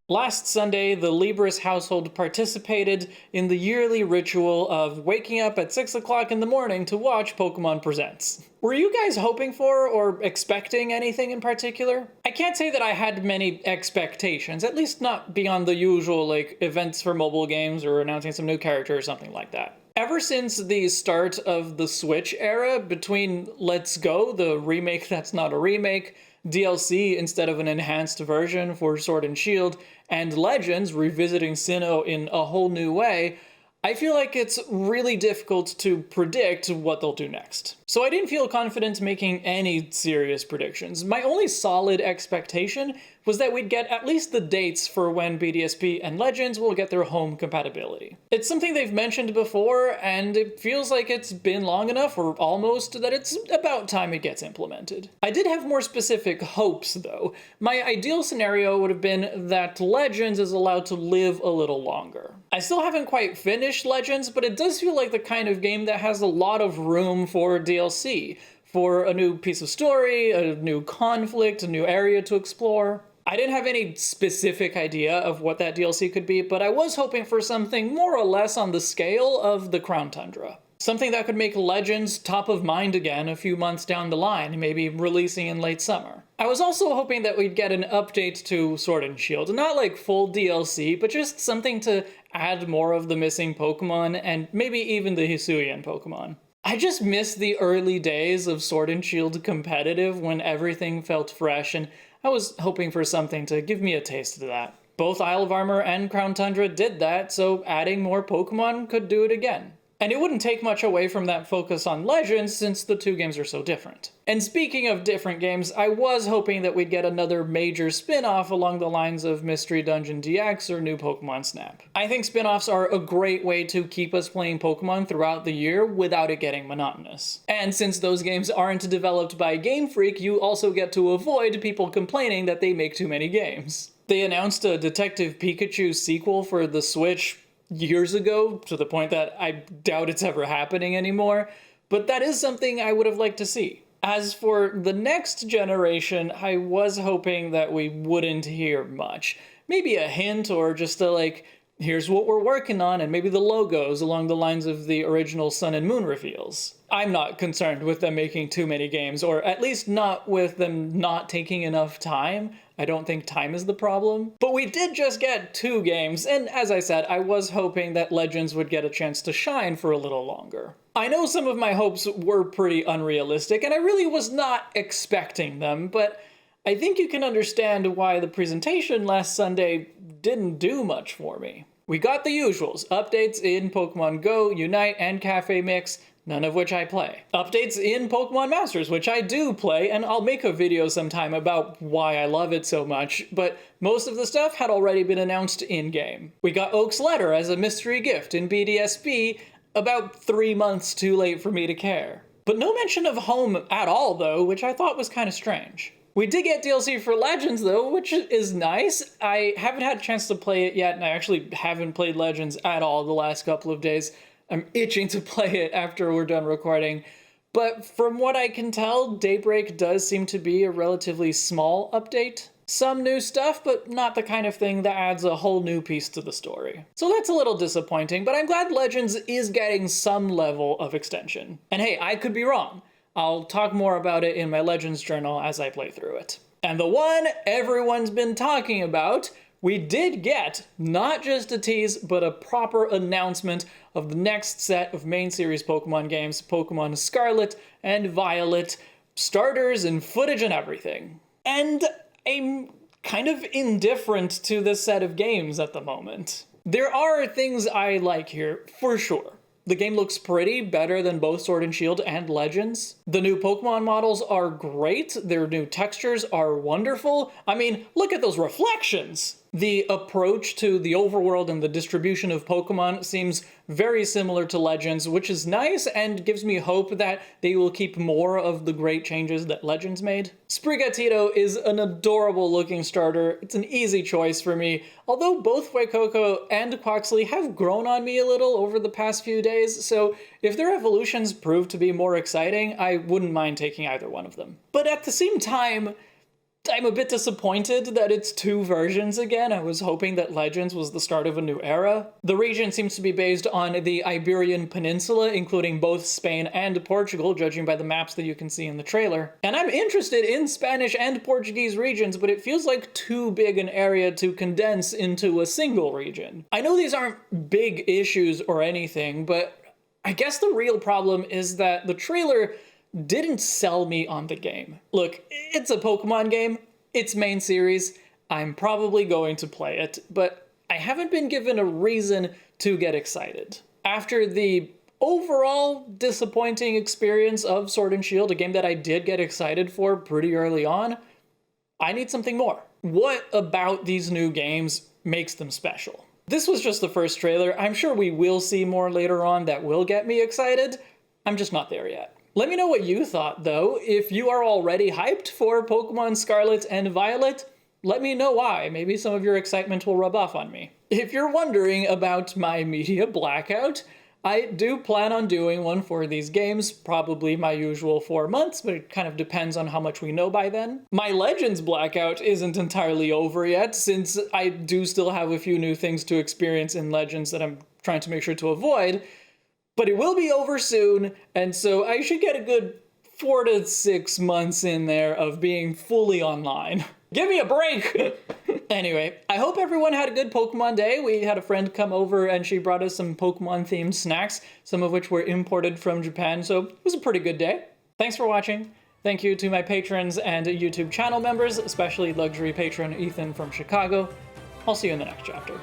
Last Sunday, the Libris household participated in the yearly ritual of waking up at 6 o'clock in the morning to watch Pokémon Presents. Were you guys hoping for or expecting anything in particular? I can't say that I had many expectations, at least not beyond the usual, events for mobile games or announcing some new character or something like that. Ever since the start of the Switch era, between Let's Go, the remake that's not a remake, DLC instead of an enhanced version for Sword and Shield, and Legends revisiting Sinnoh in a whole new way, I feel like it's really difficult to predict what they'll do next. So I didn't feel confident making any serious predictions. My only solid expectation was that we'd get at least the dates for when BDSP and Legends will get their home compatibility. It's something they've mentioned before, and it feels like it's been long enough, or almost, that it's about time it gets implemented. I did have more specific hopes, though. My ideal scenario would have been that Legends is allowed to live a little longer. I still haven't quite finished Legends, but it does feel like the kind of game that has a lot of room for DLC, for a new piece of story, a new conflict, a new area to explore. I didn't have any specific idea of what that DLC could be, but I was hoping for something more or less on the scale of the Crown Tundra. Something that could make Legends top of mind again a few months down the line, maybe releasing in late summer. I was also hoping that we'd get an update to Sword and Shield, not like full DLC, but just something to add more of the missing Pokemon and maybe even the Hisuian Pokemon. I just miss the early days of Sword and Shield competitive when everything felt fresh, and I was hoping for something to give me a taste of that. Both Isle of Armor and Crown Tundra did that, so adding more Pokemon could do it again. And it wouldn't take much away from that focus on Legends since the two games are so different. And speaking of different games, I was hoping that we'd get another major spin-off along the lines of Mystery Dungeon DX or New Pokemon Snap. I think spin-offs are a great way to keep us playing Pokemon throughout the year without it getting monotonous. And since those games aren't developed by Game Freak, you also get to avoid people complaining that they make too many games. They announced a Detective Pikachu sequel for the Switch years ago, to the point that I doubt it's ever happening anymore, but that is something I would have liked to see. As for the next generation, I was hoping that we wouldn't hear much. Maybe a hint or just here's what we're working on, and maybe the logos along the lines of the original Sun and Moon reveals. I'm not concerned with them making too many games, or at least not with them not taking enough time. I don't think time is the problem. But we did just get 2 games, and as I said, I was hoping that Legends would get a chance to shine for a little longer. I know some of my hopes were pretty unrealistic, and I really was not expecting them, but I think you can understand why the presentation last Sunday didn't do much for me. We got the usuals, updates in Pokemon Go, Unite, and Cafe Mix, none of which I play. Updates in Pokemon Masters, which I do play, and I'll make a video sometime about why I love it so much, but most of the stuff had already been announced in-game. We got Oak's letter as a mystery gift in BDSP, about 3 months too late for me to care. But no mention of home at all, though, which I thought was kind of strange. We did get DLC for Legends, though, which is nice. I haven't had a chance to play it yet, and I actually haven't played Legends at all the last couple of days. I'm itching to play it after we're done recording. But from what I can tell, Daybreak does seem to be a relatively small update. Some new stuff, but not the kind of thing that adds a whole new piece to the story. So that's a little disappointing, but I'm glad Legends is getting some level of extension. And hey, I could be wrong. I'll talk more about it in my Legends journal as I play through it. And the one everyone's been talking about, we did get not just a tease, but a proper announcement of the next set of main series Pokemon games, Pokémon Scarlet and Violet, starters and footage and everything. And I'm kind of indifferent to this set of games at the moment. There are things I like here, for sure. The game looks pretty, better than both Sword and Shield and Legends. The new Pokemon models are great, their new textures are wonderful. I mean, look at those reflections! The approach to the overworld and the distribution of Pokemon seems very similar to Legends, which is nice and gives me hope that they will keep more of the great changes that Legends made. Sprigatito is an adorable looking starter. It's an easy choice for me, although both Fuecoco and Quaxley have grown on me a little over the past few days, so if their evolutions prove to be more exciting, I wouldn't mind taking either one of them. But at the same time, I'm a bit disappointed that it's 2 versions again. I was hoping that Legends was the start of a new era. The region seems to be based on the Iberian Peninsula, including both Spain and Portugal, judging by the maps that you can see in the trailer. And I'm interested in Spanish and Portuguese regions, but it feels like too big an area to condense into a single region. I know these aren't big issues or anything, but I guess the real problem is that the trailer didn't sell me on the game. Look, it's a Pokemon game, it's main series, I'm probably going to play it, but I haven't been given a reason to get excited. After the overall disappointing experience of Sword and Shield, a game that I did get excited for pretty early on, I need something more. What about these new games makes them special? This was just the first trailer. I'm sure we will see more later on that will get me excited. I'm just not there yet. Let me know what you thought, though. If you are already hyped for Pokémon Scarlet and Violet, let me know why. Maybe some of your excitement will rub off on me. If you're wondering about my media blackout, I do plan on doing one for these games, probably my usual 4 months, but it kind of depends on how much we know by then. My Legends blackout isn't entirely over yet, since I do still have a few new things to experience in Legends that I'm trying to make sure to avoid. But it will be over soon, and so I should get a good 4 to 6 months in there of being fully online. Give me a break! Anyway, I hope everyone had a good Pokemon day. We had a friend come over and she brought us some Pokemon-themed snacks, some of which were imported from Japan, so it was a pretty good day. Thanks for watching. Thank you to my patrons and YouTube channel members, especially luxury patron Ethan from Chicago. I'll see you in the next chapter.